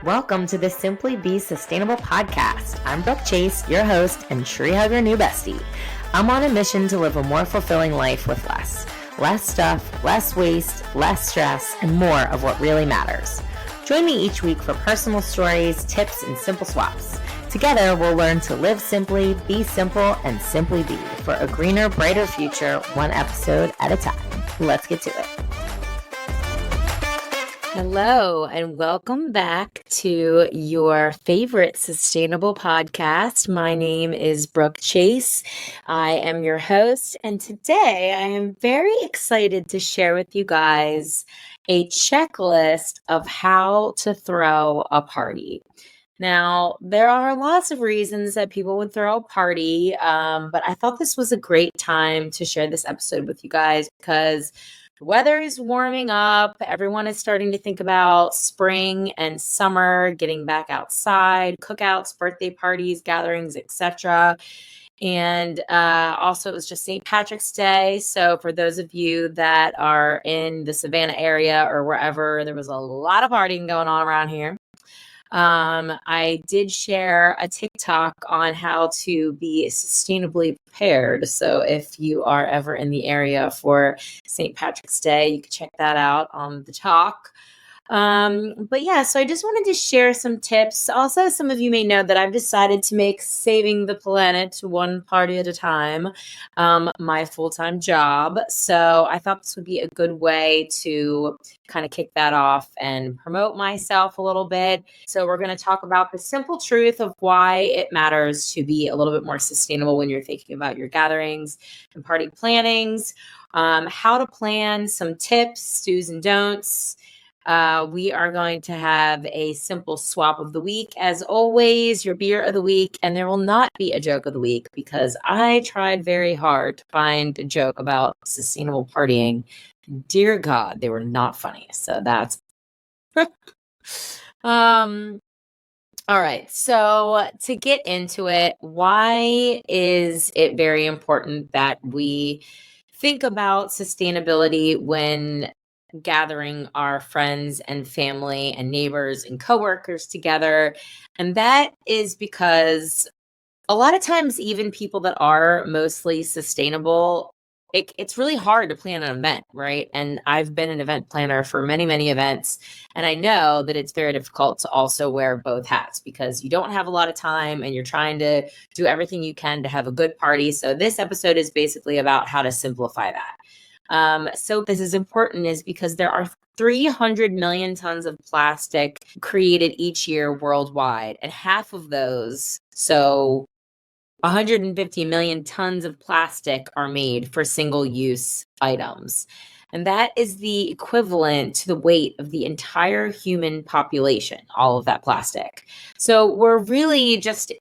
Welcome to the Simply Be Sustainable podcast. I'm Brooke Chase, your host and tree hugger new bestie. I'm on a mission to live a more fulfilling life with less. Less stuff, less waste, less stress, and more of what really matters. Join me each week for personal stories, tips, and simple swaps. Together, we'll learn to live simply, be simple, and simply be for a greener, brighter future, one episode at a time. Let's get to it. Hello, and welcome back to your favorite sustainable podcast. My name is Brooke Chase. I am your host, and today I am very excited to share with you guys a checklist of how to throw a party. Now, there are lots of reasons that people would throw a party, but I thought this was a great time to share this episode with you guys because the weather is warming up. Everyone is starting to think about spring and summer, getting back outside, cookouts, birthday parties, gatherings, etc. And also, it was just St. Patrick's Day. So for those of you that are in the Savannah area or wherever, there was a lot of partying going on around here. I did share a TikTok on how to be sustainably prepared. So if you are ever in the area for St. Patrick's Day, you can check that out on the talk. But yeah, so I just wanted to share some tips. Also, some of you may know that I've decided to make saving the planet one party at a time my full-time job. So I thought this would be a good way to kind of kick that off and promote myself a little bit. So we're going to talk about the simple truth of why it matters to be a little bit more sustainable when you're thinking about your gatherings and party plannings, how to plan, some tips, do's and don'ts. We are going to have a simple swap of the week. As always, your beer of the week, and there will not be a joke of the week because I tried very hard to find a joke about sustainable partying. Dear God, they were not funny. So that's all right. So to get into it, why is it very important that we think about sustainability when gathering our friends and family and neighbors and coworkers together? And that is because a lot of times, even people that are mostly sustainable, it's really hard to plan an event, right? And I've been an event planner for many, many events. And I know that it's very difficult to also wear both hats because you don't have a lot of time and you're trying to do everything you can to have a good party. So this episode is basically about how to simplify that. So this is important is because there are 300 million tons of plastic created each year worldwide. And half of those, so 150 million tons of plastic are made for single-use items. And that is the equivalent to the weight of the entire human population, all of that plastic. So we're really just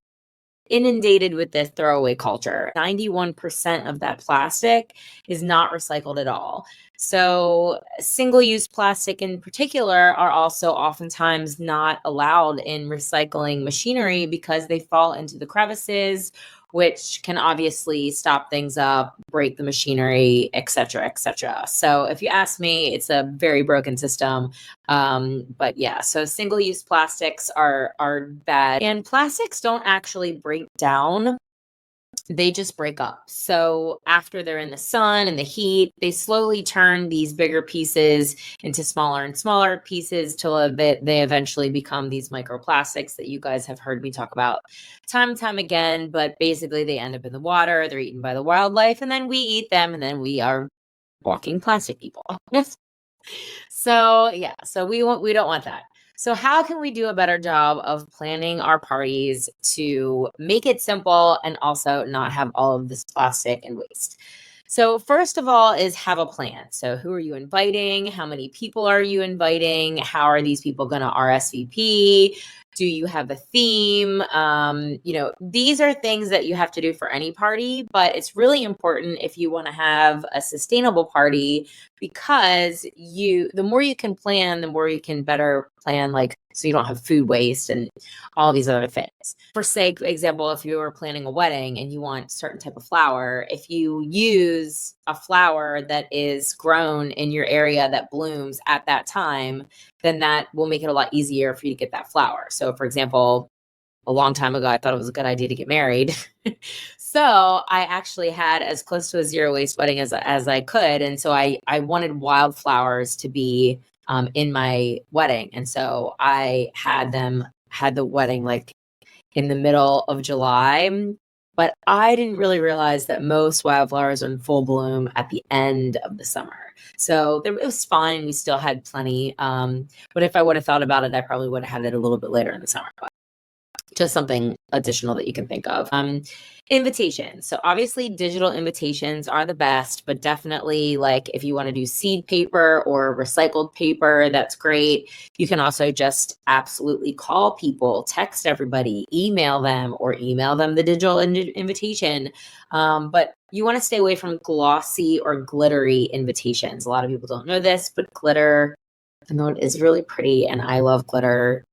inundated with this throwaway culture. 91% of that plastic is not recycled at all. So single-use plastic in particular are also oftentimes not allowed in recycling machinery because they fall into the crevices, which can obviously stop things up, break the machinery, et cetera, et cetera. So if you ask me, it's a very broken system. But yeah, so single-use plastics are bad. And plastics don't actually break down. They just break up. So after they're in the sun and the heat, they slowly turn these bigger pieces into smaller and smaller pieces till they eventually become these microplastics that you guys have heard me talk about time and time again. But basically they end up in the water, they're eaten by the wildlife, and then we eat them, and then we are walking plastic people. So yeah, so we don't want that. So how can we do a better job of planning our parties to make it simple and also not have all of this plastic and waste? So first of all is have a plan. So who are you inviting? How many people are you inviting? How are these people going to RSVP? Do you have a theme? These are things that you have to do for any party, but it's really important if you want to have a sustainable party because the more you can plan, the more you can better plan, like, so you don't have food waste and all these other things. For sake example, if you were planning a wedding and you want a certain type of flower, if you use a flower that is grown in your area that blooms at that time, then that will make it a lot easier for you to get that flower. So for example, a long time ago, I thought it was a good idea to get married. So I actually had as close to a zero waste wedding as I could. And so I wanted wildflowers to be in my wedding. And so I had the wedding like in the middle of July. But I didn't really realize that most wildflowers are in full bloom at the end of the summer. So it was fine. We still had plenty. But if I would have thought about it, I probably would have had it a little bit later in the summer. But just something additional that you can think of. Invitations. So obviously digital invitations are the best, but definitely like if you want to do seed paper or recycled paper, that's great. You can also just absolutely call people, text everybody, email them the digital invitation. But you want to stay away from glossy or glittery invitations. A lot of people don't know this, but glitter, I know it is really pretty and I love glitter.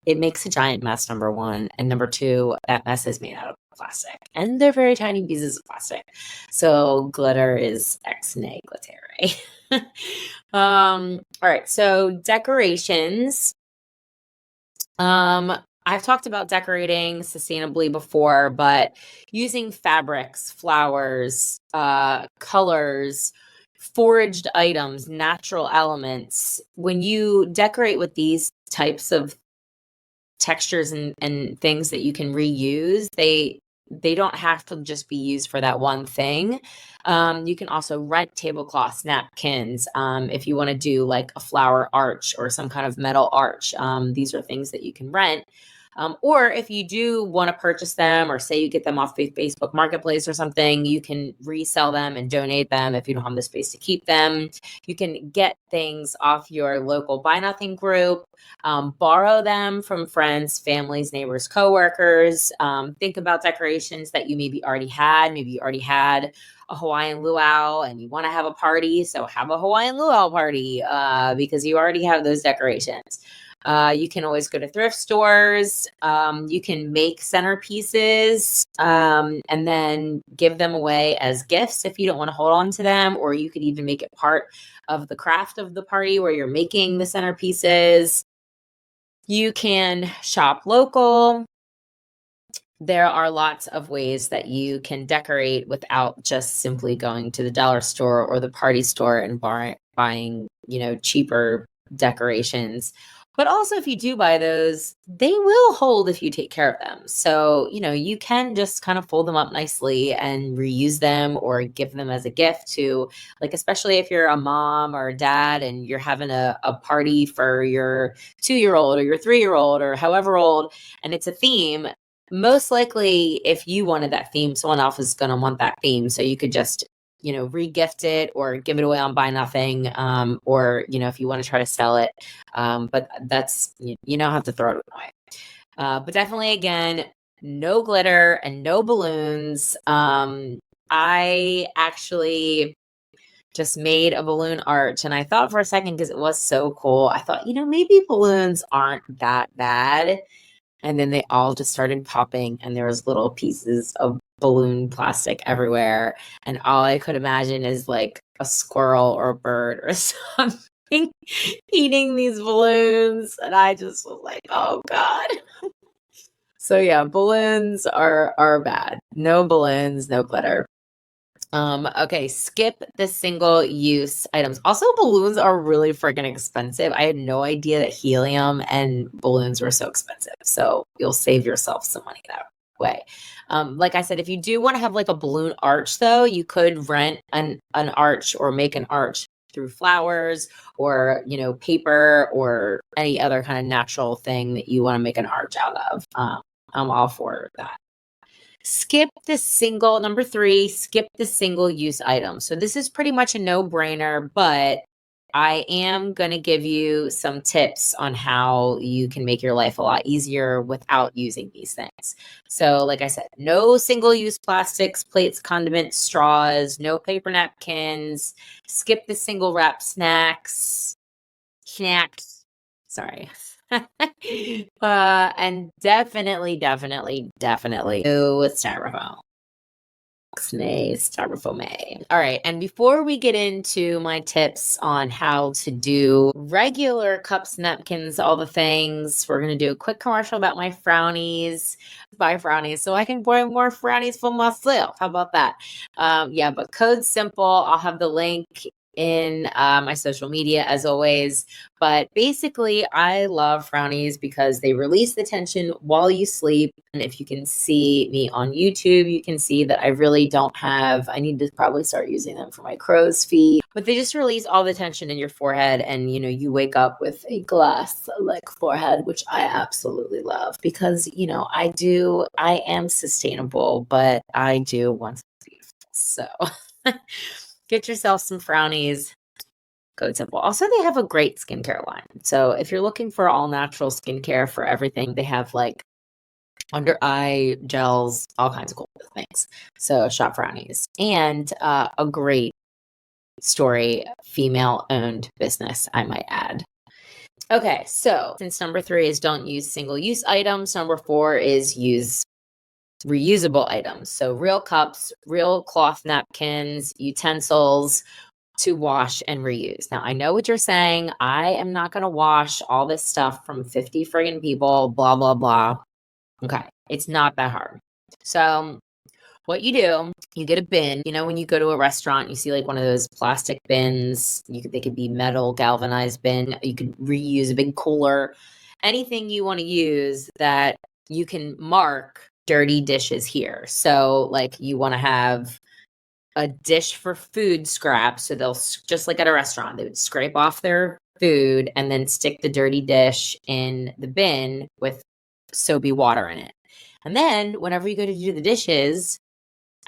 It makes a giant mess, number one. And number two, that mess is made out of plastic. And they're very tiny pieces of plastic. So glitter is ex negligere. All right. So decorations. I've talked about decorating sustainably before, but using fabrics, flowers, colors, foraged items, natural elements. When you decorate with these types of textures and things that you can reuse, they don't have to just be used for that one thing. You can also rent tablecloths, napkins, if you want to do like a flower arch or some kind of metal arch. These are things that you can rent. Or if you do want to purchase them or say you get them off Facebook Marketplace or something, you can resell them and donate them if you don't have the space to keep them. You can get things off your local Buy Nothing group, borrow them from friends, families, neighbors, coworkers. Think about decorations that you maybe already had. Maybe you already had a Hawaiian luau and you want to have a party. So have a Hawaiian luau party because you already have those decorations. You can always go to thrift stores. You can make centerpieces and then give them away as gifts if you don't want to hold on to them, or you could even make it part of the craft of the party where you're making the centerpieces. You can shop local. There are lots of ways that you can decorate without just simply going to the dollar store or the party store and buying, cheaper decorations. But also, if you do buy those, they will hold if you take care of them. So, you can just kind of fold them up nicely and reuse them or give them as a gift to, like, especially if you're a mom or a dad and you're having a party for your 2-year-old or your 3-year-old or however old, and it's a theme. Most likely, if you wanted that theme, someone else is going to want that theme. So you could just, re-gift it or give it away on Buy Nothing. Or, if you want to try to sell it. But that's, you don't have to throw it away. But definitely, again, no glitter and no balloons. I actually just made a balloon arch and I thought for a second, because it was so cool, I thought, maybe balloons aren't that bad. And then they all just started popping and there was little pieces of balloon plastic everywhere. And all I could imagine is like a squirrel or a bird or something eating these balloons. And I just was like, oh God. So yeah, balloons are bad. No balloons, no glitter. Okay, skip the single use items. Also, balloons are really freaking expensive. I had no idea that helium and balloons were so expensive. So you'll save yourself some money that way. Like I said, if you do want to have like a balloon arch though, you could rent an arch or make an arch through flowers or, paper or any other kind of natural thing that you want to make an arch out of. I'm all for that. Number 3, skip the single use item. So this is pretty much a no-brainer, but I am going to give you some tips on how you can make your life a lot easier without using these things. So, like I said, no single use plastics, plates, condiments, straws, no paper napkins, skip the single wrap snacks. Sorry. And definitely no styrofoam. Styrofoam. All right. And before we get into my tips on how to do regular cups, napkins, all the things, we're going to do a quick commercial about my Frownies. Buy Frownies so I can buy more Frownies for myself. How about that? Yeah, but code's simple. I'll have the link in my social media as always. But basically, I love Frownies because they release the tension while you sleep. And if you can see me on YouTube, you can see that I really don't have, I need to probably start using them for my crow's feet. But they just release all the tension in your forehead. And, you wake up with a glass like forehead, which I absolutely love because, I am sustainable, but I do want to be. So get yourself some Frownies. Code simple. Also, they have a great skincare line. So if you're looking for all natural skincare for everything, they have like under eye gels, all kinds of cool things. So shop Frownies. And a great story, female owned business, I might add. Okay, so since number 3 is don't use single use items, number 4 is use reusable items. So real cups, real cloth napkins, utensils to wash and reuse. Now, I know what you're saying. I am not going to wash all this stuff from 50 friggin' people, blah, blah, blah. Okay. It's not that hard. So, what you do, you get a bin. When you go to a restaurant, you see like one of those plastic bins. They could be metal, galvanized bin. You could reuse a big cooler. Anything you want to use that you can mark dirty dishes here. So, like, you want to have a dish for food scraps. So they'll, just like at a restaurant, they would scrape off their food and then stick the dirty dish in the bin with soapy water in it. And then whenever you go to do the dishes,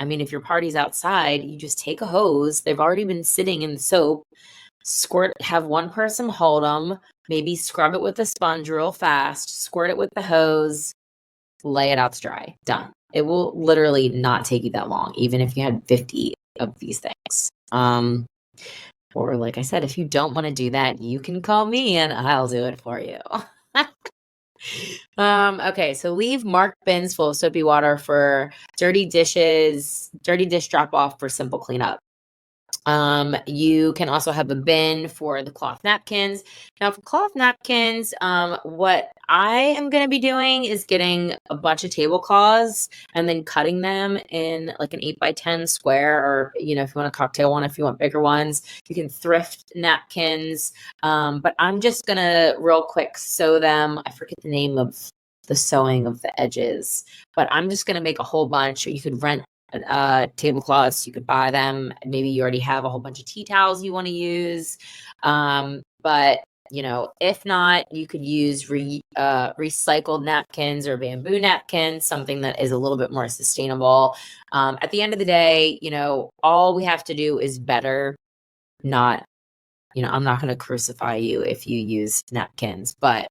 if your party's outside, you just take a hose. They've already been sitting in the soap, have one person hold them, maybe scrub it with a sponge real fast, squirt it with the hose, lay it out to dry. Done. It will literally not take you that long, even if you had 50 of these things. Or like I said, if you don't want to do that, you can call me and I'll do it for you. Okay, so leave marked bins full of soapy water for dirty dishes, dirty dish drop off for simple cleanup. You can also have a bin for the cloth napkins. Now, for cloth napkins, what I am going to be doing is getting a bunch of tablecloths and then cutting them in like an 8x10 square, or, if you want a cocktail one, if you want bigger ones, you can thrift napkins. But I'm just going to real quick sew them. I forget the name of the sewing of the edges, but I'm just going to make a whole bunch. You could rent tablecloths, you could buy them. Maybe you already have a whole bunch of tea towels you want to use. But if not, you could use recycled napkins or bamboo napkins, something that is a little bit more sustainable. At the end of the day, all we have to do is better, not, I'm not going to crucify you if you use napkins, but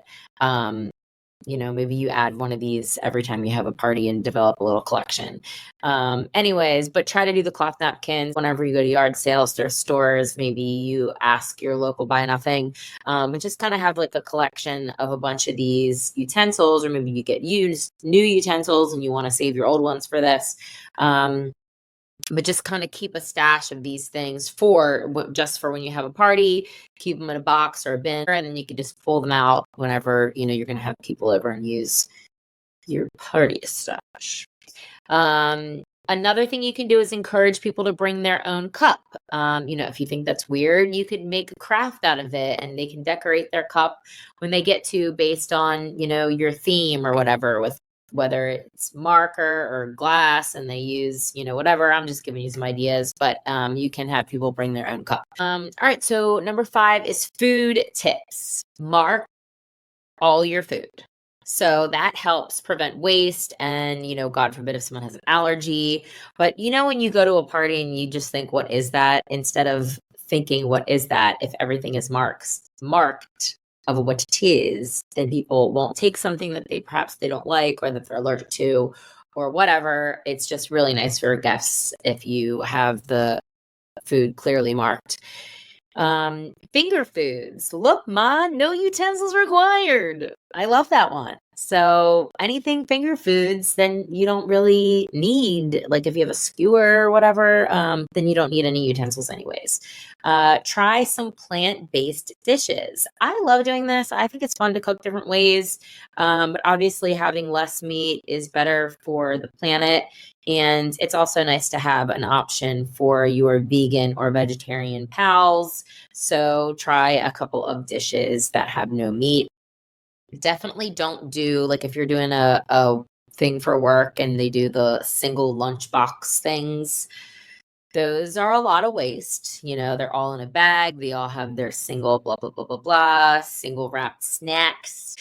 maybe you add one of these every time you have a party and develop a little collection. Anyways, but try to do the cloth napkins whenever you go to yard sales or stores. Maybe you ask your local buy nothing, and just kind of have like a collection of a bunch of these utensils, or maybe you get used new utensils and you want to save your old ones for this. But just kind of keep a stash of these things just for when you have a party. Keep them in a box or a bin, and then you can just pull them out whenever you're going to have people over and use your party stash. Another thing you can do is encourage people to bring their own cup. If you think that's weird, you could make a craft out of it, and they can decorate their cup when they get to, based on your theme or whatever, with whether it's marker or glass, and they use, whatever. I'm just giving you some ideas, but you can have people bring their own cup. All right, so number 5 is food tips. Mark all your food. So that helps prevent waste, and, God forbid if someone has an allergy. But, when you go to a party and you just think, what is that? Instead of thinking, what is that? If everything is marked of what it is, then people won't take something that perhaps they don't like or that they're allergic to or whatever. It's just really nice for guests if you have the food clearly marked. Finger foods. Look, Ma, no utensils required. I love that one. So anything finger foods, then you don't really need, like if you have a skewer or whatever, then you don't need any utensils anyways. Try some plant-based dishes. I love doing this. I think it's fun to cook different ways. But obviously having less meat is better for the planet. And it's also nice to have an option for your vegan or vegetarian pals. So try a couple of dishes that have no meat. Definitely don't do, like if you're doing a thing for work and they do the single lunchbox things, those are a lot of waste. They're all in a bag. They all have their single blah, blah, blah, blah, blah, single wrapped snacks.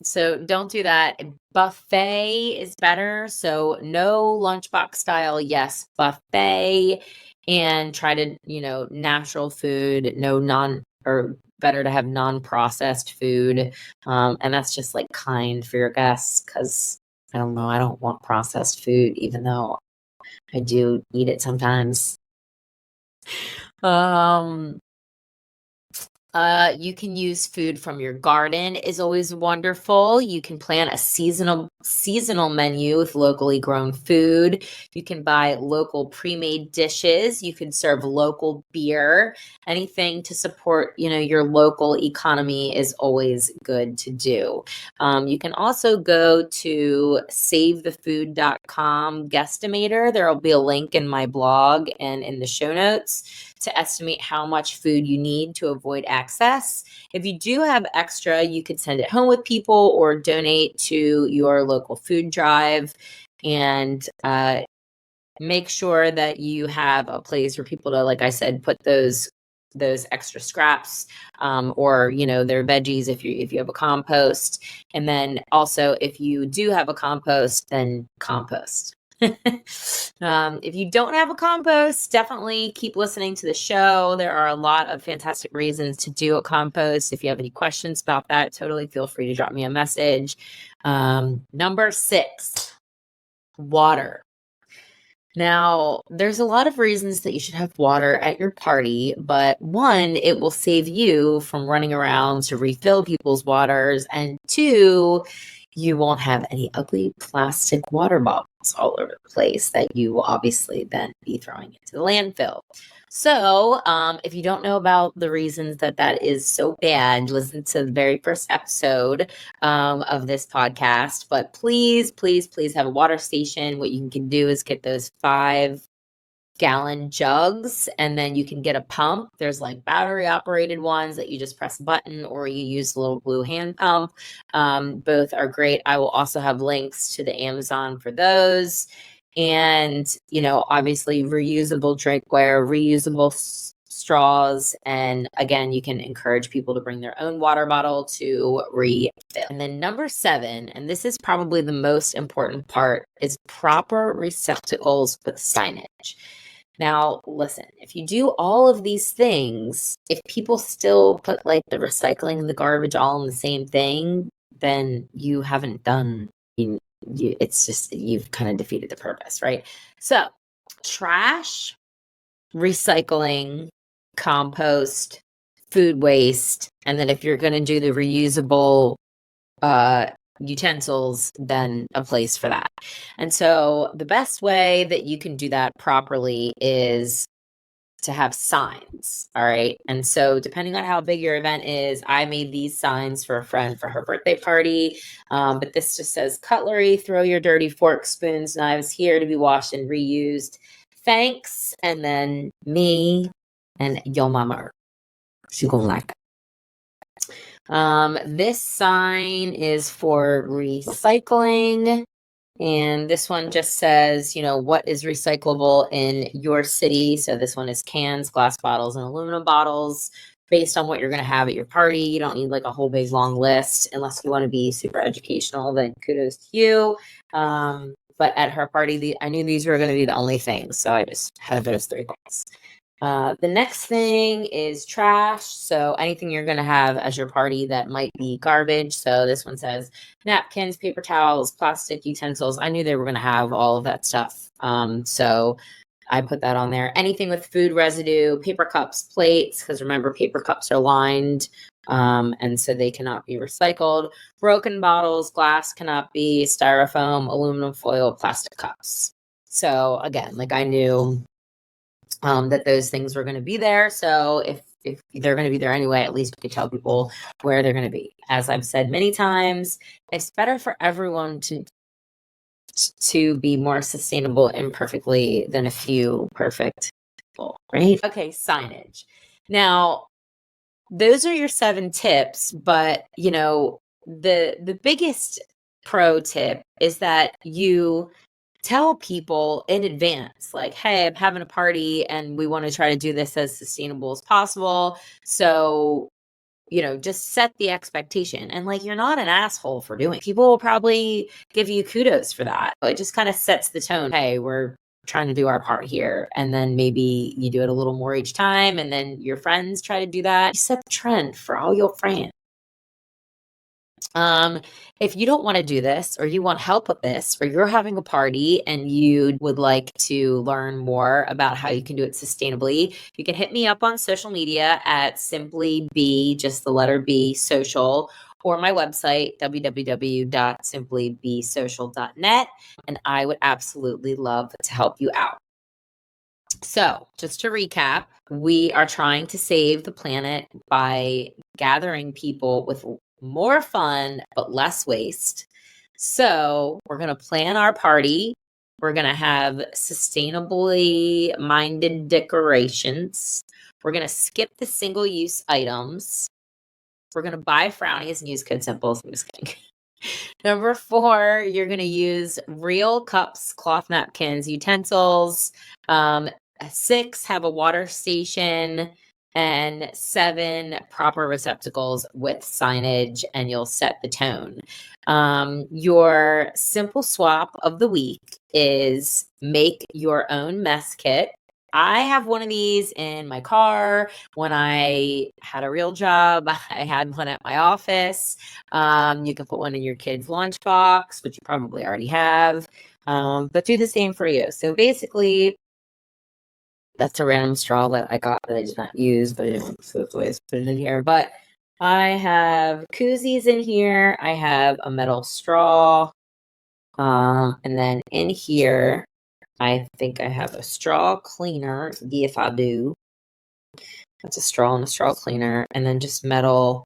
So don't do that. Buffet is better. So no lunchbox style, yes, buffet, and try to, natural food, or better to have non-processed food. And that's just like kind for your guests, because I don't know, I don't want processed food, even though I do eat it sometimes. You can use food from your garden is always wonderful. You can plan a seasonal menu with locally grown food. You can buy local pre-made dishes. You can serve local beer. Anything to support, your local economy is always good to do. You can also go to savethefood.com guesstimator. There will be a link in my blog and in the show notes to estimate how much food you need to avoid excess. If you do have extra, you could send it home with people or donate to your local food drive. And make sure that you have a place for people to, like I said, put those extra scraps, or their veggies if you have a compost. And then also, if you do have a compost, then compost. If you don't have a compost, definitely keep listening to the show. There are a lot of fantastic reasons to do a compost. If you have any questions about that, totally feel free to drop me a message. Number 6, water. Now, there's a lot of reasons that you should have water at your party, but 1, it will save you from running around to refill people's waters, and 2, you won't have any ugly plastic water bottles all over the place that you will obviously then be throwing into the landfill. So, if you don't know about the reasons that is so bad, listen to the very first episode of this podcast. But please, please, please have a water station. What you can do is get those 5-gallon jugs, and then you can get a pump. There's like battery operated ones that you just press a button, or you use the little blue hand pump. Both are great. I will also have links to the Amazon for those. And, obviously reusable drinkware, reusable straws. And again, you can encourage people to bring their own water bottle to refill. And then number 7, and this is probably the most important part, is proper receptacles with signage. Now, listen, if you do all of these things, if people still put like the recycling and the garbage all in the same thing, then you haven't done, it's just, you've kind of defeated the purpose, right? So trash, recycling, compost, food waste, and then if you're going to do the reusable utensils, then a place for that. And so the best way that you can do that properly is to have signs. All right. And so depending on how big your event is, I made these signs for a friend for her birthday party. But this just says cutlery, throw your dirty forks, spoons, knives here to be washed and reused. Thanks. And then and your mama. She gonna like it. This sign is for recycling. And this one just says, what is recyclable in your city. So this one is cans, glass bottles, and aluminum bottles based on what you're going to have at your party. You don't need like a whole big long list unless you want to be super educational, then kudos to you. but at her party, I knew these were going to be the only things. So I just had those 3 things. The next thing is trash. So anything you're going to have as your party that might be garbage. So this one says napkins, paper towels, plastic utensils. I knew they were going to have all of that stuff. So I put that on there. Anything with food residue, paper cups, plates, because remember, paper cups are lined, and so they cannot be recycled. Broken bottles, glass cannot be, styrofoam, aluminum foil, plastic cups. So again, like I knew that those things were going to be there. So if they're going to be there anyway, at least we could tell people where they're going to be. As I've said many times, it's better for everyone to be more sustainable imperfectly than a few perfect people, right? Okay, signage. Now, those are your 7 tips, but the biggest pro tip is that you tell people in advance, like, hey, I'm having a party and we want to try to do this as sustainable as possible. So, just set the expectation. And like, you're not an asshole for doing it. People will probably give you kudos for that. It just kind of sets the tone. Hey, we're trying to do our part here. And then maybe you do it a little more each time. And then your friends try to do that. You set the trend for all your friends. If you don't want to do this, or you want help with this, or you're having a party and you would like to learn more about how you can do it sustainably, you can hit me up on social media at simply be, just the letter B, social, or my website, www.simplybesocial.net, and I would absolutely love to help you out. So, just to recap, we are trying to save the planet by gathering people with more fun but less waste. So, we're going to plan our party. We're going to have sustainably minded decorations. We're going to skip the single use items. We're going to buy Frownies and use code SIMPLE. I'm just kidding. Number 4, you're going to use real cups, cloth napkins, utensils. 6, have a water station, and 7, proper receptacles with signage, and you'll set the tone. Your simple swap of the week is make your own mess kit. I have one of these in my car. When I had a real job, I had one at my office. You can put one in your kid's lunchbox, which you probably already have, but do the same for you. So basically, that's a random straw that I got that I did not use, but so that's why I put it in here. But I have koozies in here. I have a metal straw. And then in here, I think I have a straw cleaner. If I do. That's a straw and a straw cleaner. And then just metal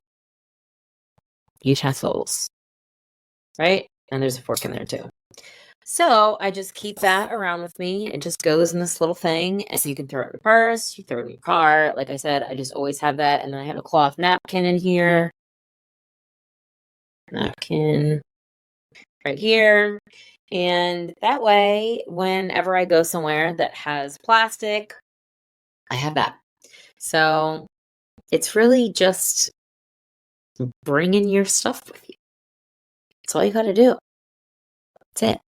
utensils. Right? And there's a fork in there too. So I just keep that around with me. It just goes in this little thing. And so you can throw it in your purse, you throw it in your car. Like I said, I just always have that. And then I have a cloth napkin in here. Napkin right here. And that way, whenever I go somewhere that has plastic, I have that. So it's really just bringing your stuff with you. That's all you got to do. That's it.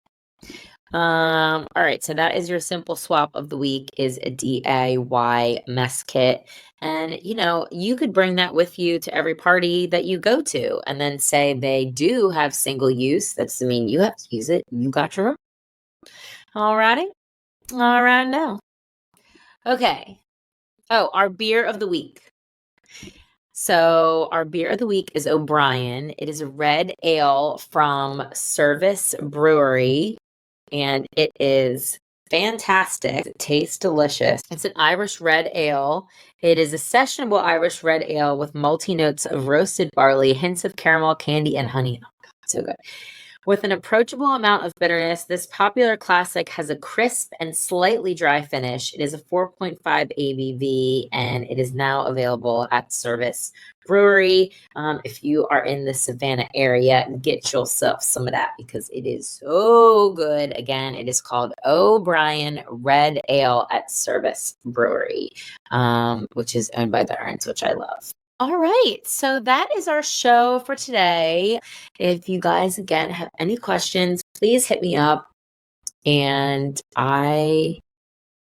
All right, so that is your simple swap of the week, is a DIY mess kit. And you could bring that with you to every party that you go to, and then say they do have single use. That's mean you have to use it. You got your own. All righty. All right now. Okay. Oh, our beer of the week. So our beer of the week is O'Brien. It is a red ale from Service Brewery, and it is fantastic. It tastes delicious. It's an Irish red ale. It is a sessionable Irish red ale with malty notes of roasted barley, hints of caramel, candy, and honey. Oh, God, so good. With an approachable amount of bitterness, this popular classic has a crisp and slightly dry finish. It is a 4.5 ABV, and it is now available at Service Brewery. If you are in the Savannah area, get yourself some of that because it is so good. Again, it is called O'Brien Red Ale at Service Brewery, which is owned by the Irons, which I love. All right, so that is our show for today. If you guys, again, have any questions, please hit me up. And I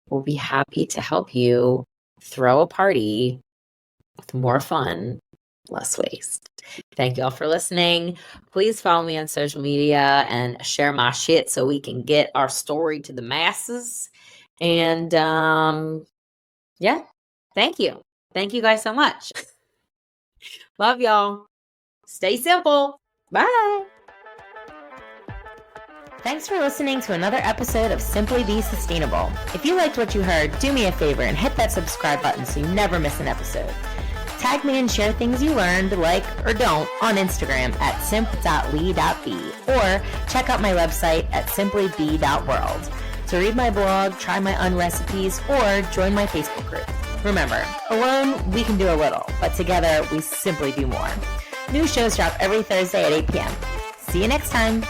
will be happy to help you throw a party with more fun, less waste. Thank you all for listening. Please follow me on social media and share my shit so we can get our story to the masses. And yeah, thank you. Thank you guys so much. Love y'all. Stay simple. Bye. Thanks for listening to another episode of Simply Be Sustainable. If you liked what you heard, do me a favor and hit that subscribe button so you never miss an episode. Tag me and share things you learned, like or don't, on Instagram at simp.lee.be or check out my website at simplybe.world to read my blog, try my recipes, or join my Facebook group. Remember, alone we can do a little, but together we simply do more. New shows drop every Thursday at 8 p.m. See you next time.